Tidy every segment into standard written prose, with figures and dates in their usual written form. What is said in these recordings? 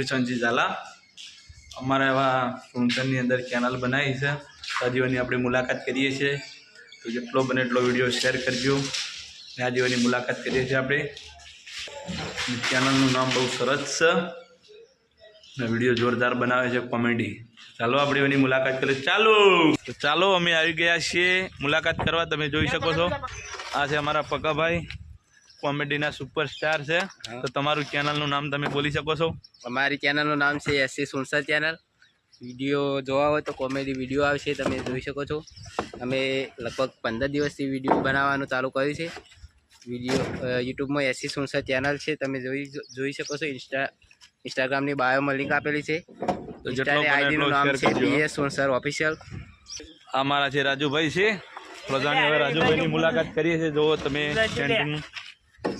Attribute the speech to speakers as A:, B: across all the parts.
A: સંજી ઝાલા અમારા એવા સુણસરની અંદર ચેનલ બનાવી છે, આજીવનની આપણે મુલાકાત કરીએ છીએ, તો જેટલો બને એટલો વિડીયો શેર કરજો. આજીવનની મુલાકાત કરીએ છીએ આપણે. ચેનલનું નામ બહુ સરસ છે ને વિડીયો જોરદાર બનાવે છે, કોમેડી. ચાલો આપણે એની મુલાકાત કરીએ. ચાલો અમે આવી ગયા છીએ મુલાકાત કરવા. તમે જોઈ શકો છો આ છે અમારા પકાભાઈ, કોમેડીના સુપરસ્ટાર છે. તો તમારું ચેનલનું નામ તમે બોલી શકો છો?
B: અમારી ચેનલનું નામ છે એસસી સુણસર ચેનલ. વિડીયો જોવા હોય તો કોમેડી વિડીયો આવશે, તમે જોઈ શકો છો. અમે લગભગ 15 દિવસથી વિડીયો બનાવવાનું ચાલુ કર્યું છે. વિડીયો યુટ્યુબમાં એસસી સુણસર ચેનલ છે, તમે જોઈ શકો છો. ઇન્સ્ટાગ્રામની બાયોમાં લિંક આપેલી છે.
A: તો જેટલો
B: આઈડીનું નામ છે બીએસ સુણસર ઓફિશિયલ.
A: આ મારા છે રાજુભાઈ છે. પ્રજાની હવે રાજુભાઈની મુલાકાત કરીએ છીએ. જો તમે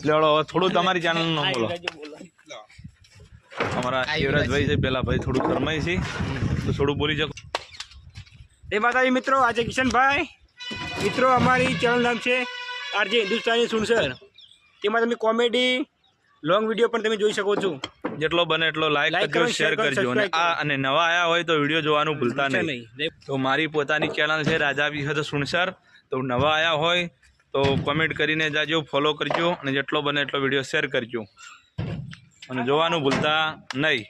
A: લેવડો થોડું તમારી ચેનલનું નામ બોલો. અમારા યુવરાજભાઈ છે, પેલા ભાઈ થોડું શરમાય છે, તો થોડું બોલી શકો.
C: એ માતાજી મિત્રો, આજે કિશનભાઈ મિત્રો અમારી ચેનલ નામ છે આરજે હિન્દુસ્તાની સુણસર. તેમાં તમે કોમેડી લોંગ વિડીયો પણ તમે જોઈ શકો છો.
A: જેટલો બને એટલો લાઈક કરજો, શેર કરજો, અને નવા આયા હોય તો વિડીયો જોવાનું ભૂલતા નહીં. તો મારી પોતાની ચેનલ છે રાજા વિહત સુણસર. તો નવા આયા હોય તો કોમેન્ટ કરીને જાજો, ફોલો કરજો, અને જેટલો બને એટલો વિડીયો શેર કરજો, અને જોવાનું ભૂલતા નહીં.